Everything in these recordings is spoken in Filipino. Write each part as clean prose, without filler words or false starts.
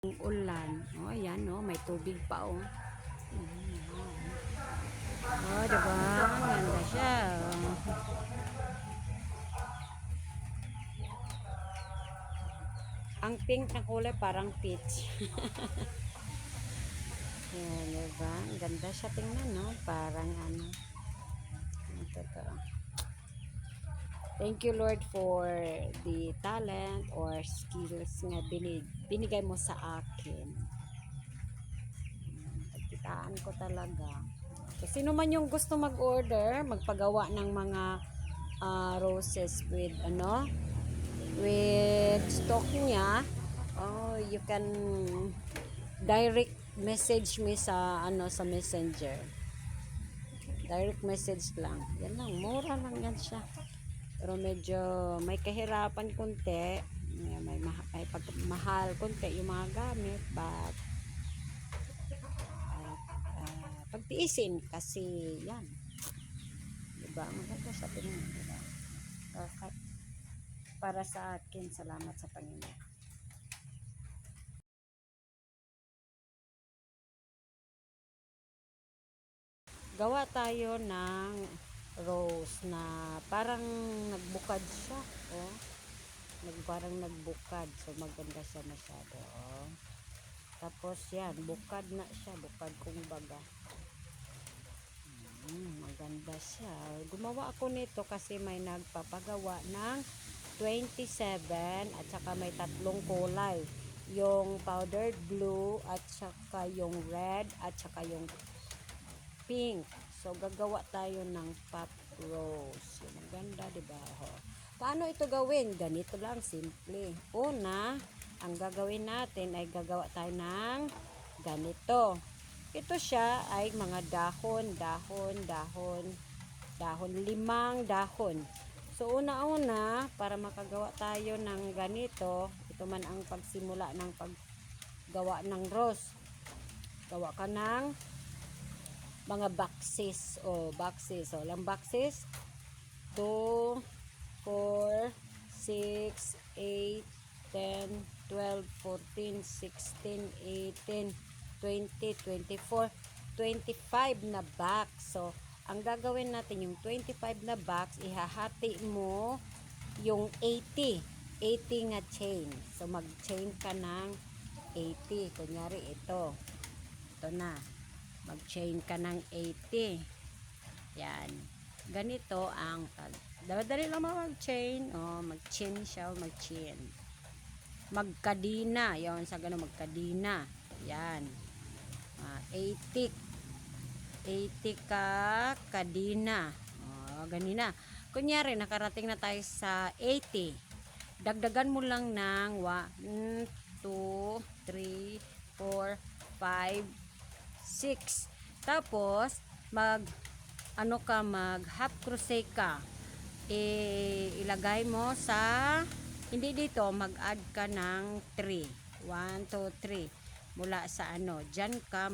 Ulan. Oh, ayan, oh, may tubig pa, oh. Oh, diba? Ganda siya. Oh. Ang pink na kulay parang peach. Yan, diba? Ganda siya tingnan, no? Parang ano. Ito to. Thank you, Lord, for the talent or skills nga binigay mo sa akin. Pagkitaan ko talaga. So, sino man yung gusto mag-order, magpagawa ng mga roses with ano, with stock niya, oh, you can direct message me sa ano, sa messenger. Direct message lang. Yan lang, mura lang yan siya. Pero medyo may kahirapan konti, may pagmahal konti yung mga gamit, but pagtiisin kasi yan. Diba? Maganda sa tingin, diba? Para sa akin, salamat sa Panginoon. Gawa tayo ng rose na parang nagbukad siya, oh. Parang nagbukad, so maganda siya masyado, oh. Tapos yan, bukad na siya, bukad kung baga. Maganda siya. Gumawa ako nito kasi may nagpapagawa ng 27 at saka may tatlong kulay. Yung powdered blue at saka yung red at saka yung pink. So gagawa tayo ng pop rose. Yung maganda, diba? Paano ito gawin? Ganito lang, simple. Una, ang gagawin natin ay gagawa tayo ng ganito. Ito siya ay mga dahon, limang dahon. So una-una, para makagawa tayo ng ganito, ito man ang pagsimula ng paggawa ng rose. Gawa ka ng mga boxes, o lang boxes, 2, 4, 6, 8, 10, 12, 14, 16, 18, 20, 24, 25 na box. So, ang gagawin natin yung 25 na box, ihahati mo yung 80 nga chain. So, mag-chain ka ng 80. Kunyari, ito na. Mag-chain ka ng 80. Yan. Ganito ang dali lang mag-chain. Mag-chain siya, mag-chain. Magkadina. Yan, sa ganun, magkadina. Yan. 80 ka kadina. Ganina. Kunyari, nakarating na tayo sa 80. Dagdagan mo lang ng 1, 2, 3, 4, 5, 6. Tapos, mag half crochet ka. Ilagay mo sa, hindi dito, mag-add ka ng 3. 1, 2, 3. Mula sa dyan ka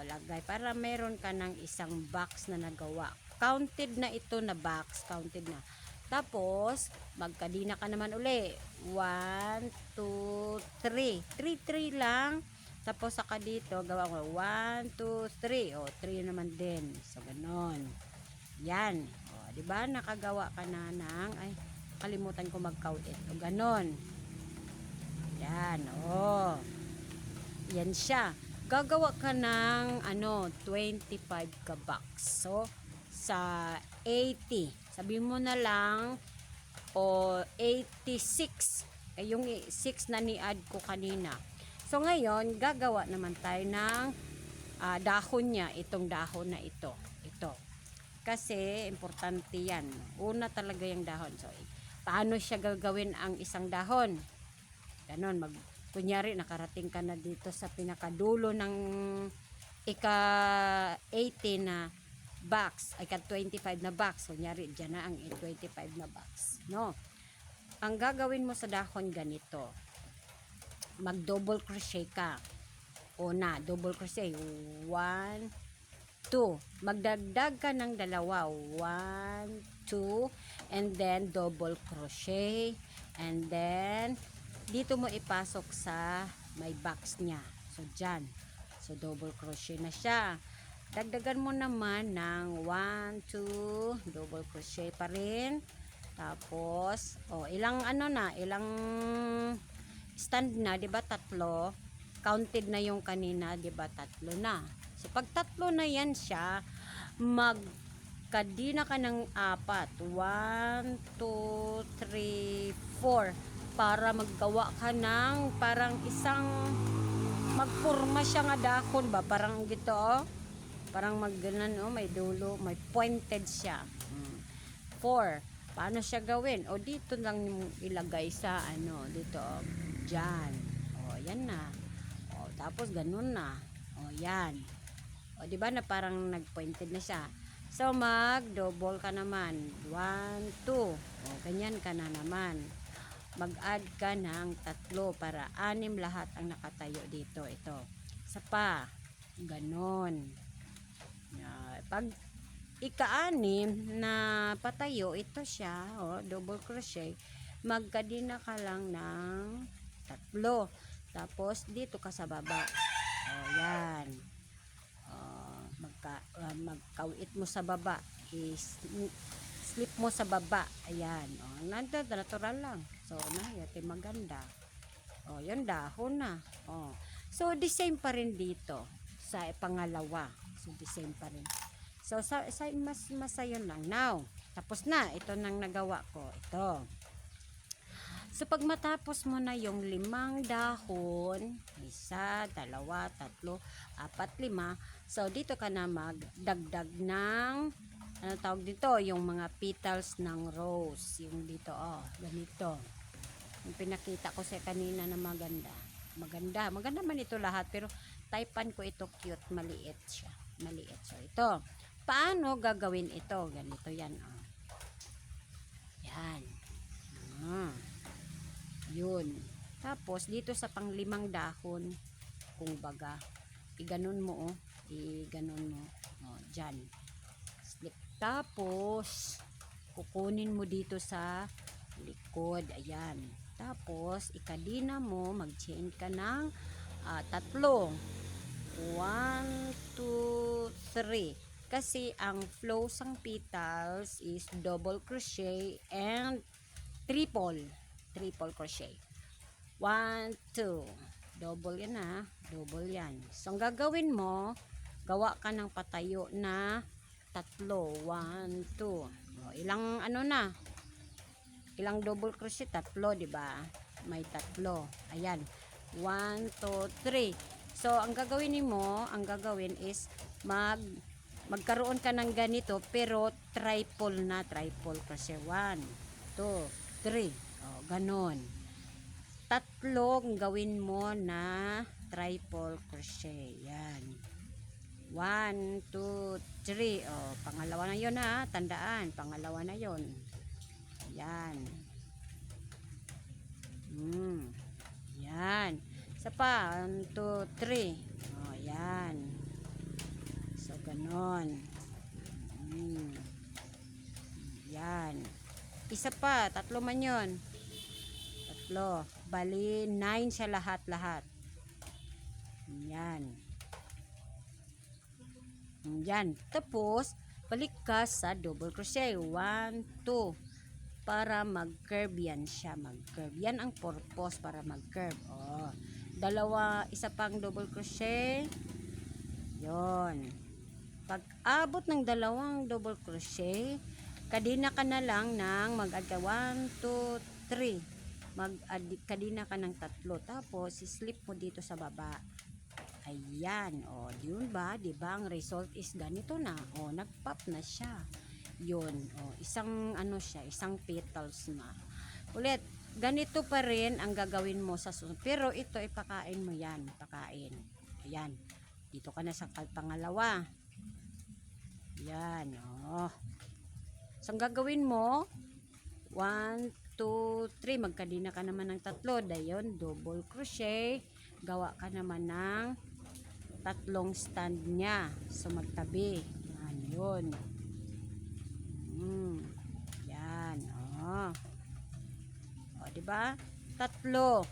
lagay para meron ka ng isang box na nagawa. Counted na ito na box, counted na. Tapos, magkadina ka naman uli. 1, 2, 3. 3 lang. Tapos, saka dito, gawa ko 1, 2, 3. 3 naman din. So, ganon. Yan. Diba? Nakagawa ka na ng, kalimutan ko mag-count ito. Ganon. Yan, yan siya. Gagawa ka ng 25 ka box. So, sa 80, sabi mo na lang 86. Yung 6 na ni-add ko kanina. So, ngayon, gagawa naman tayo ng dahon niya. Itong dahon na ito. Ito. Kasi, importante yan. Una talaga yung dahon. So, paano siya gagawin ang isang dahon? Ganon, kunyari nakarating ka na dito sa pinakadulo ng ika-80 na box, ika-25 na box. Kunyari, dyan na ang 25 na box. No? Ang gagawin mo sa dahon ganito. Mag-double crochet ka. Una, double crochet. 1, 2. Magdagdag ka ng dalawa. 1, 2. And then, double crochet. And then, dito mo ipasok sa may box niya. So dyan. So double crochet na siya. Dagdagan mo naman ng 1, 2, double crochet pa rin. Tapos, ilang ilang stand na, 'di ba? Tatlo. Counted na yung kanina, 'di ba? Tatlo na. So pag tatlo na yan siya, magkadina ka ng 4. 1, 2, 3, 4 para maggawa ka ng parang isang magpurma siya nga dahon ba? Parang gito, parang magganan, may dulo, may pointed siya. 4. Paano siya gawin? Dito lang ilagay sa dito, dyan. Yan na. Tapos ganun na. Yan. Di ba na parang nag-pointed na siya. So mag-double ka naman. 1, 2. Ganyan ka na naman. Mag-add ka ng 3 para 6 lahat ang nakatayo dito. Ito. Isa pa. Ganon. Pag ika-6 na patayo, ito siya, double crochet, magkadina ka lang ng 3. Tapos dito ka sa baba. Yan. Magkawit mo sa baba. Slip mo sa baba. Ayan. Natural lang. So, yate maganda. Yan dahon na. So, the same pa rin dito sa pangalawa. So, the same pa rin. So, masayon lang. Now, tapos na. Ito nang nagawa ko. Ito. So, pag matapos mo na yung 5 dahon, 1, 2, 3, 4, 5. So, dito ka na magdagdag ng, tawag dito, yung mga petals ng rose. Yung dito, ganito. Yung pinakita ko sa kanina na maganda. Maganda man ito lahat, pero typean ko ito cute, maliit siya. Maliit. So, ito. Paano gagawin ito? Ganito yan, Yan. Yun. Tapos, dito sa pang 5 dahon, kung baga, iganon mo, iganon mo. Dyan. Slip. Tapos, kukunin mo dito sa likod. Ayan. Tapos, ikadina mo, mag-chain ka ng 3. 1, 2, 3. Kasi, ang flow sang petals is double crochet and triple crochet. 1, 2. Double yan double yan. So ang gagawin mo, gawa ka ng patayo na 3. 1, 2. Ilang ilang double crochet? 3, di ba? May 3. Ayan. 1, 2, 3. So ang gagawin is magkaroon ka ng ganito pero triple crochet. 1, 2, 3. Ganon. 3 gawin mo na triple crochet. Yan. 1, 2, 3. Pangalawa na yun tandaan. Pangalawa na yun. Yan. Yan. Isa pa. 1, 2, 3. Yan. So, ganon. Yan. Isa pa. 3 man yun. 3. Bali, 9 siya lahat. Yan. Yan. Tapos, balik ka sa double crochet. 1, 2. Para mag-curve yan siya. Mag-curve. Yan ang purpose para mag-curve. Isa pang double crochet. Yon. Pag abot ng 2 double crochet, kadina ka na lang ng mag-add ka 1, 2, 3. Kadina ka ng 3. Tapos, slip mo dito sa baba. Ayan. Yun ba? Diba? Ang result is ganito na. Nag-pop na siya. Yun. Isang isang petals na. Ulit, ganito pa rin ang gagawin mo sa sunod. Pero ito, ipakain mo yan. Pakain. Ayan. Dito ka na sa pangalawa. Ayan. So, ang gagawin mo, 1, 2, 3. Magkadina ka naman ng 3. Dayon, double crochet. Gawa ka naman ng 3 stand niya. So, magtabi. Yun. Yan. Diba? tatlo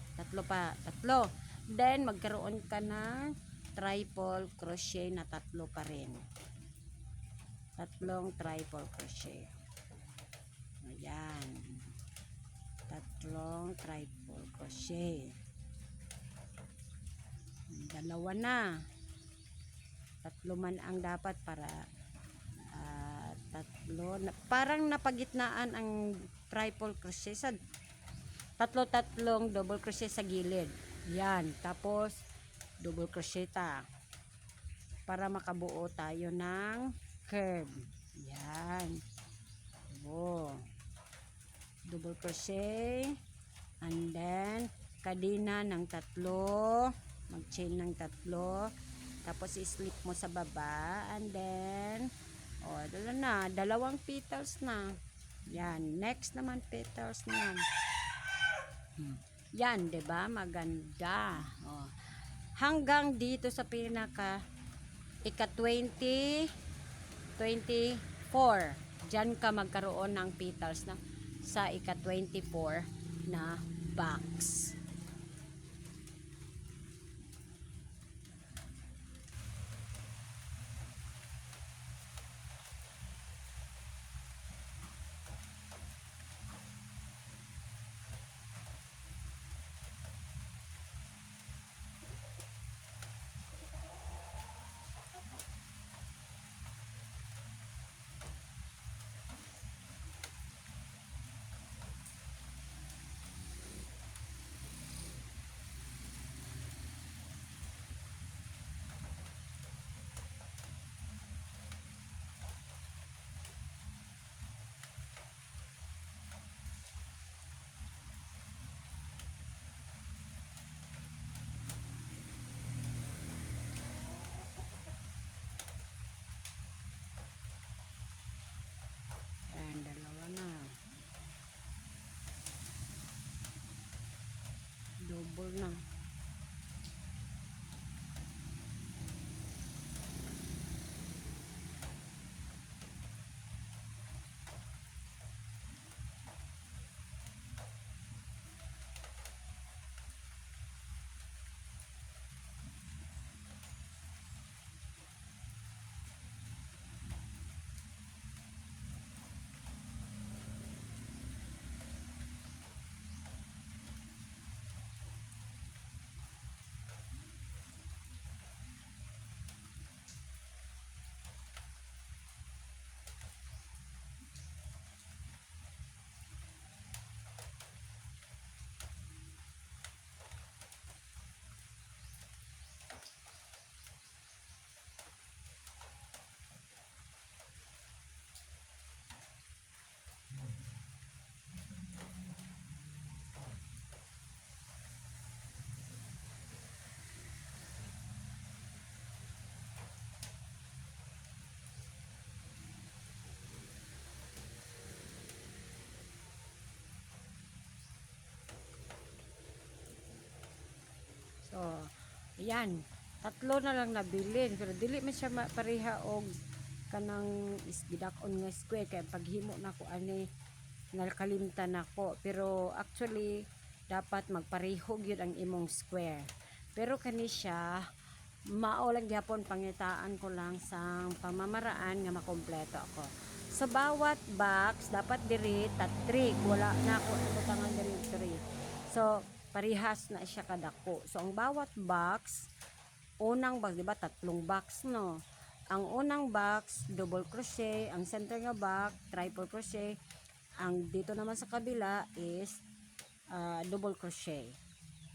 pa, tatlo. Then magkaroon ka ng triple crochet na tatlo pa rin. Tatlong triple crochet. Ayan. Tatlong triple crochet. Dalawa na. Tatlo man ang dapat para tatlo. Parang napagitnaan ang triple crochet sa tatlong double crochet sa gilid. Yan. Tapos double crochet ta. Para makabuo tayo ng curve. Yan. Oh. Double crochet. And then, kadina ng tatlo. Mag-chain ng tatlo. Tapos, i-slip mo sa baba. And then, dala na. Dalawang petals na. Yan. Next naman, petals na yan. Yan, diba? Maganda. Hanggang dito sa pinaka ika-20, 24. Diyan ka magkaroon ng petals na sa ika-24 na box. Double na. So, ayan. Tatlo na lang nabilin. Pero dili man siya pareha og kanang isgidakon nga square. Kaya paghimo na ko ani nakalimtan ako. Pero actually, dapat magpareho gyud ang imong square. Pero kani siya, mao lang gyapon pangitaan ko lang sa pamamaraan nga makompleto ako. Sa bawat box, dapat diri tat 3. Wala na ako ibutangan diri 3. So, parihas na siya kadako. So, ang bawat box, unang box, diba, tatlong box, no? Ang unang box, double crochet. Ang center nga box, triple crochet. Ang dito naman sa kabila is double crochet.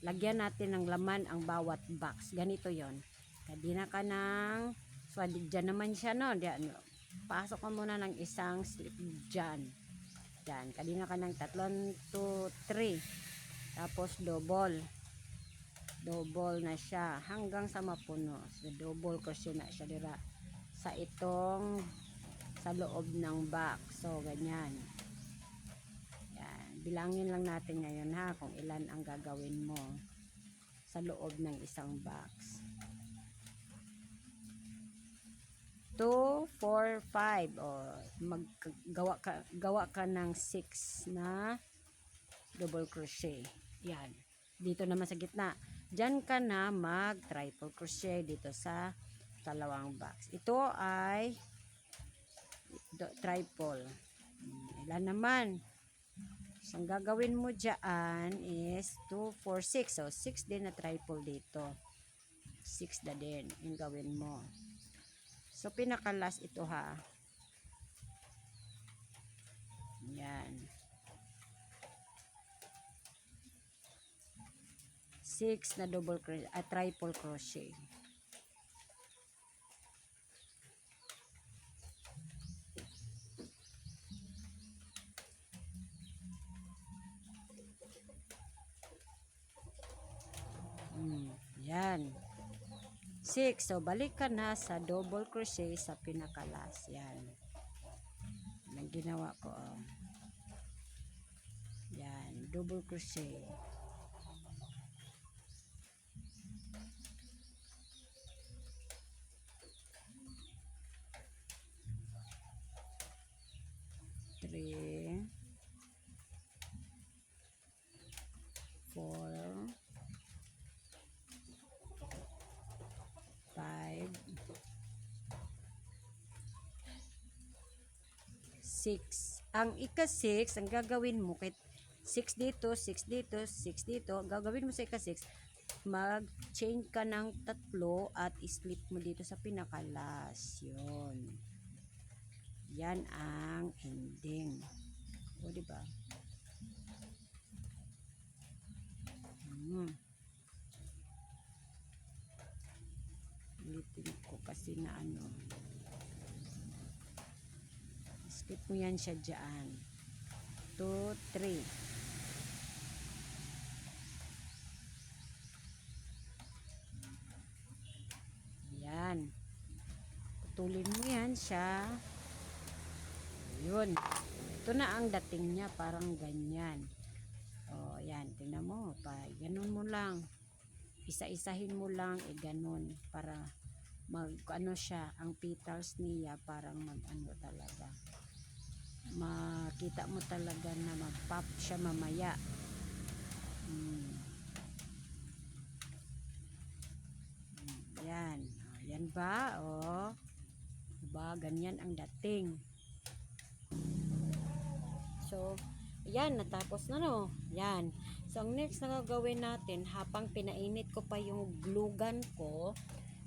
Lagyan natin ng laman ang bawat box. Ganito yon. Kadina ka ng, so, dyan naman siya, no? Diyan, pasok ka muna ng isang slip dyan. Dyan. Kadina ka ng 3, 2, 3. Tapos double na siya hanggang sa mapuno. So, double crochet na siya dira sa itong sa loob ng box. So ganyan. Yan. Bilangin lang natin ngayon ha kung ilan ang gagawin mo sa loob ng isang box. 2, 4, 5. Gawa ka ng 6 na double crochet. Yan. Dito naman sa gitna. Diyan ka na mag triple crochet dito sa kalawang box. Ito ay triple. Ilan naman? So, ang gagawin mo dyan is 2, 4, 6. So, 6 din na triple dito. 6 na din yung gawin mo. So, pinakalas ito ha. Yan. 6 na triple crochet. Yan. 6. So, balik ka na sa double crochet sa pinakalas. Yan. Ang ginawa ko. Oh. Yan. Double crochet. Three. 4. 5, 6. Ang ika-6, ang gagawin mo, 6 dito, 6 dito, 6 dito, gagawin mo sa ika-6, mag-change ka ng 3 at split mo dito sa pinakalas. Yun. Yan ang ending. O, diba? Ulitin ko kasi na ano. Split mo yan siya dyan. 2, 3. Yan. Putulin mo yan siya. Yun. Ito na ang dating niya. Parang ganyan. O, yan. Tingnan mo. Ganun mo lang. Isa-isahin mo lang. Ganun. Para ano siya. Ang petals niya parang ano talaga. Makita mo talaga na mag-pop siya mamaya. Yan. Yan ba? O. Diba? Ganyan ang dating. So, yan. Natapos na no. Yan. So, ang next na gagawin natin, habang pinainit ko pa yung glue gun ko,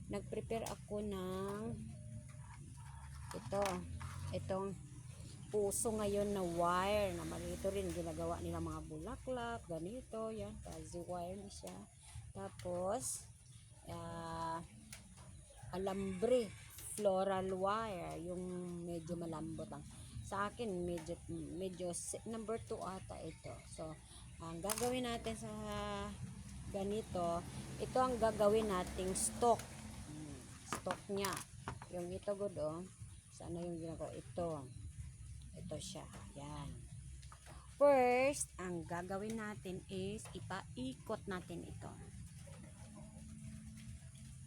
nag-prepare ako ng itong puso ngayon na wire na malito rin ginagawa nila mga bulaklak, ganito, yan, fuzzy wire na siya. Tapos alambre floral wire, yung medyo malambot lang. Sa akin medyo number 2 ata ito. So ang gagawin natin sa ganito, ito ang gagawin nating stock niya. Yung ito good sana yung ginagawa ito siya. Yan. First, ang gagawin natin is ipaikot natin ito.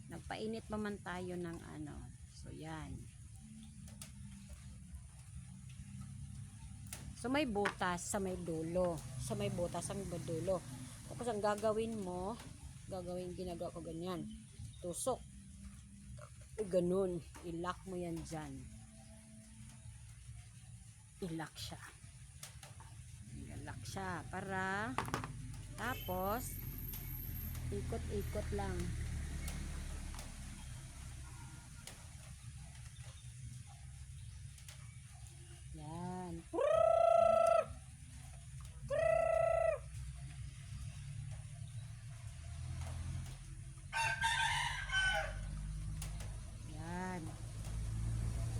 Nagpainit pa man tayo ng ano. So, yan. So, may butas sa may dulo. Sa may butas sa may dulo. Tapos, ang gagawin mo, ginagawa ko ganyan. Tusok. Ganun. I-lock mo yan dyan. I-lock siya. I-lock siya. Para, tapos, ikot-ikot lang. Yan. Yan.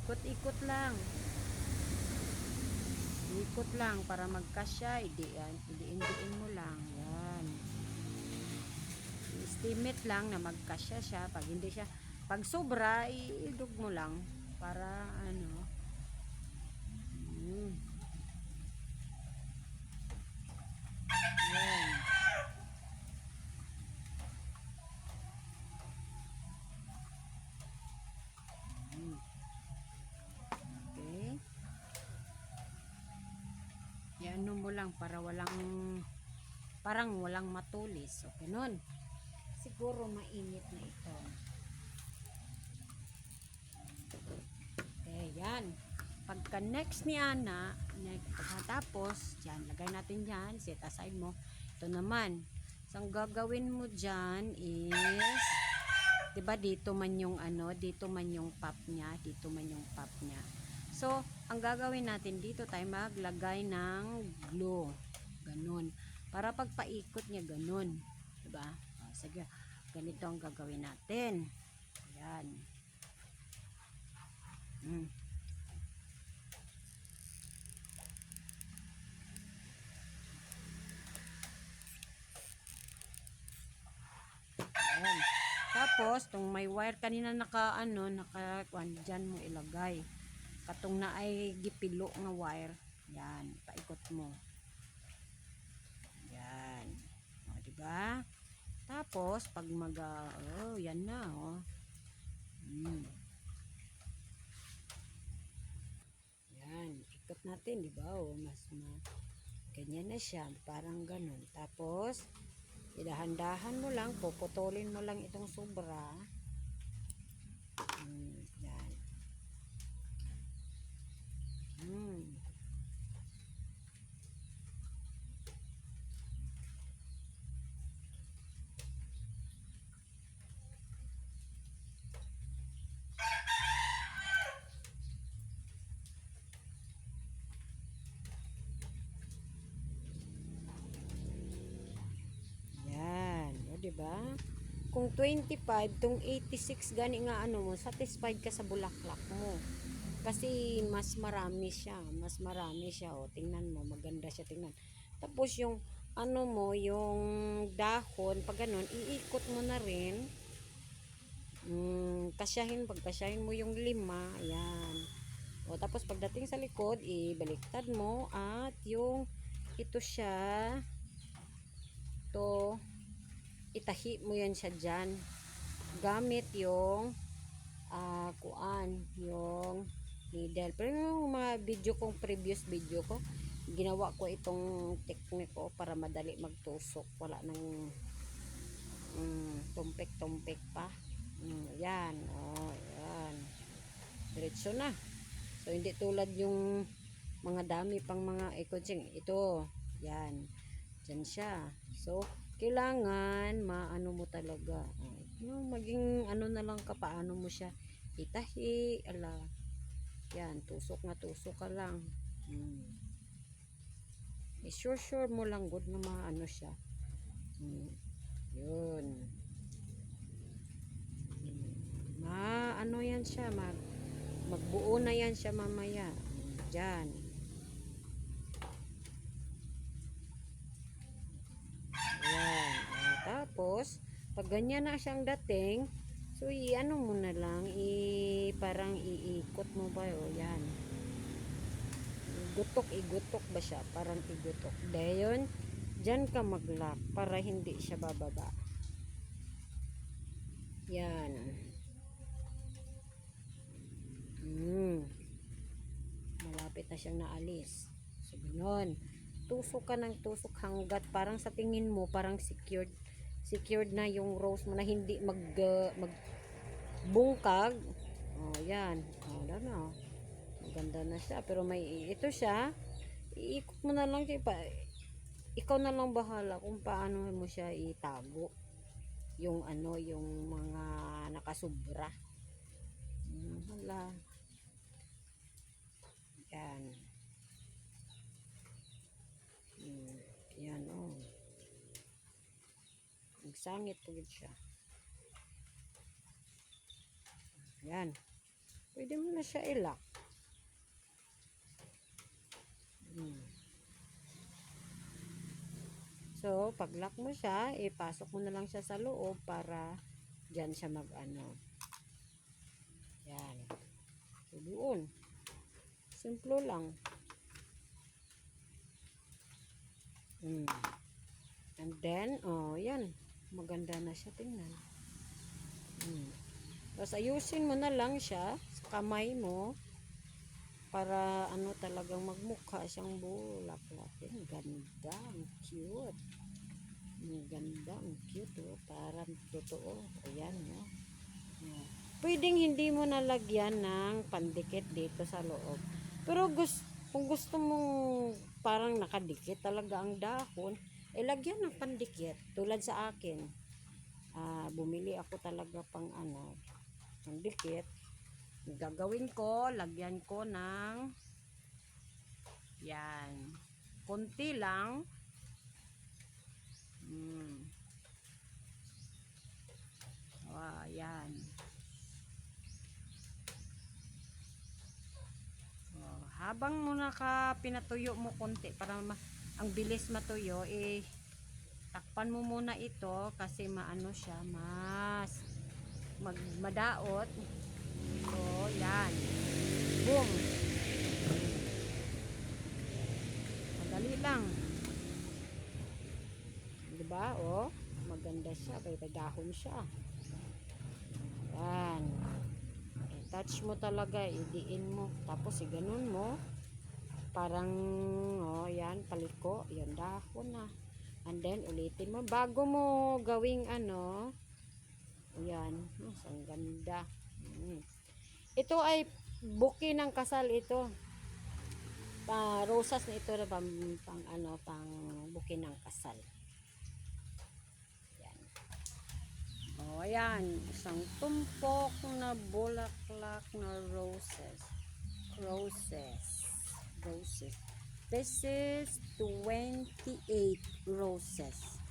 Ikot-ikot lang. Ikot lang para magkasya. Idiin mo lang. Yan. Estimate lang na magkasya siya. Pag hindi siya, pag sobra, idug mo lang para ano. Yan. Okay. Iano mo lang para walang parang walang matulis. So, ganun. Siguro mainit na ito. Okay, yan. Pagka next ni Ana, pagkatapos, dyan, lagay natin dyan, set aside mo. Ito naman. So, ang gagawin mo dyan is, diba dito man yung ano, dito man yung pop niya, dito man yung pop niya. So, ang gagawin natin dito tayo maglagay ng glue. Ganun. Para pagpaikot niya ganun. Diba? O, sige. Ganito ang gagawin natin. Ayan. Ayan. Tapos, tong may wire kanina naka dyan mo ilagay. Katong na ay gipilo nga wire. Yan, paikot mo. Yan. O, diba? Tapos, pag yan na, oh. Yan, ikot natin, diba? O, ganyan na siya, parang ganun. Tapos, idahan-dahan mo lang, puputulin mo lang itong sobra. Yan. Yan, o diba? Kung 25, tong 86 gani nga ano mo, satisfied ka sa bulaklak mo. Kasi mas marami siya, o tingnan mo, maganda siya tingnan. Tapos yung ano mo, yung dahon, pag ganun, iikot mo na rin. Pagkasyahin mo yung 5, ayan. O tapos pagdating sa likod, ibaliktad mo at yung ito siya, itahi mo yan siya dyan. Gamit yung yung needle. Pero yung mga previous video ko, ginawa ko itong technique ko para madali magtusok. Wala nang tumpik-tumpik pa. Yan. Yan. Diretso na. So, hindi tulad yung mga dami pang mga ikutsing. Ito. Yan. Diyan siya. So, kailangan maano mo talaga. Maging ano na lang ka, paano mo siya itahi. Yan. Tusok ka lang. Sure mo lang good na maano siya. Yun. Ano yan siya, magbuo na yan siya mamaya. Diyan. Ayan. Tapos, pag ganyan na siyang dating, so ano mo na lang, parang iikot mo ba, yan. Igutok ba siya? Parang igutok. Dayon, dyan ka mag-lock para hindi siya bababa. Yan. Malapit na siyang naalis. So, ganun. Tusok ka ng tusok hanggat parang sa tingin mo, parang secured na yung rose mo na hindi magbungkag. Yan. Wala na. Maganda na siya. Pero may ito siya. Iikot mo na lang siya. Ikaw na lang bahala kung paano mo siya itago. Yung yung mga nakasubra. Hala. Yan. Yan, nagsangit po siya. Yan. Pwede mo na siya ilak. So, pag lock mo siya, ipasok mo na lang siya sa loob para dyan siya yan. So, doon. Simple lang. And then, yan. Maganda na siya tingnan. Tapos, ayusin mo na lang siya sa kamay mo para talagang magmukha siyang bulaklak. Ganda. Ang cute. Ang ganda, ang cute oh. Parang totoo. Ayan no. Oh. Pwedeng hindi mo nalagyan ng pandikit dito sa loob. Pero kung gusto mong parang nakadikit talaga ang dahon, lagyan ng pandikit. Tulad sa akin, bumili ako talaga pang pandikit. Gagawin ko, lagyan ko ng yan. Konti lang. Yan. Habang mo pinatuyo mo konti para ang bilis matuyo, takpan mo muna ito kasi maano siya, madaot. So, yan. Boom. Madali lang. Diba? Oh, maganda siya. May dahon siya. Yan. Touch mo talaga, idiin mo. Tapos, ganun mo. Parang, yan, paliko. Yan, dahon na. And then, ulitin mo. Bago mo gawing yan. Ang ganda. Ito ay buki ng kasal ito. Rosas na ito na pang buki ng kasal. Ayan, isang tumpok na bulaklak na roses. This is 28 roses.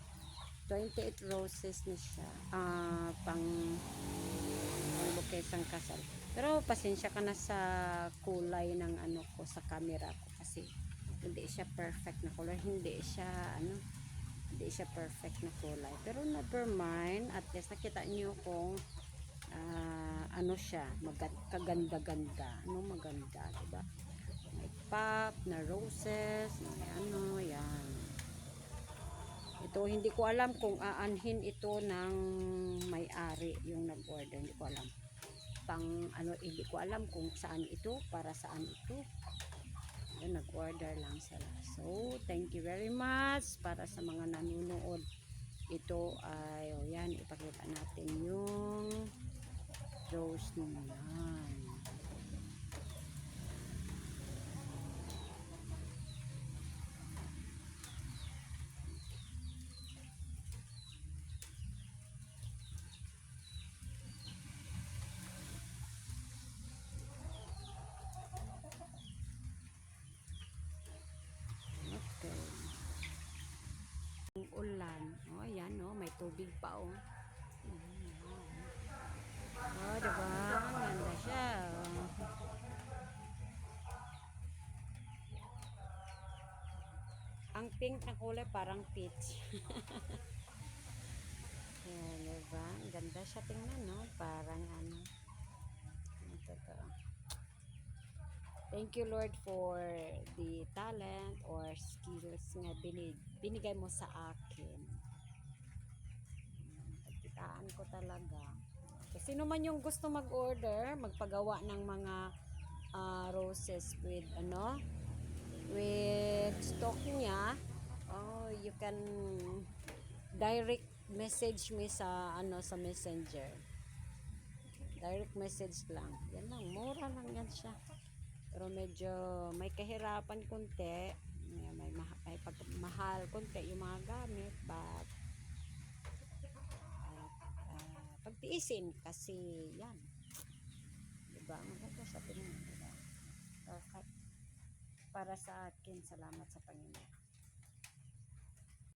28 roses na siya. Pang bukesang kasal. Pero pasensya ka na sa kulay ng ko sa camera ko kasi hindi siya perfect na color. Hindi siya perfect na kulay, pero never mind, at least nakita niyo kung siya kaganda-ganda, maganda, diba? May pop na roses, may yan. Ito hindi ko alam kung aanhin ito ng may-ari yung nag-order, hindi ko alam hindi ko alam kung saan ito, para saan ito. Nag-order lang sila. So, thank you very much para sa mga nanonood. Ito ay, yan, ipakita natin yung rose naman. Ulan. Ayan, may tubig pa, diba? Ganda siya, Ang pink na kulay parang peach. Ayan, diba? Ganda siya tingnan, Parang ito. Thank you, Lord, for the talent or skills nga binigay mo sa akin. Pagkitaan ko talaga. Kasi sino man yung gusto mag-order, magpagawa ng mga roses with stock niya, you can direct message me sa sa messenger. Direct message lang. Yan lang, mura lang yan siya. Pero medyo may kahirapan konti, may mahal konti yung mga gamit, but pagtiisin kasi yan, diba? Maganda sa tingin, diba? Perfect para sa akin. Salamat sa Panginoon.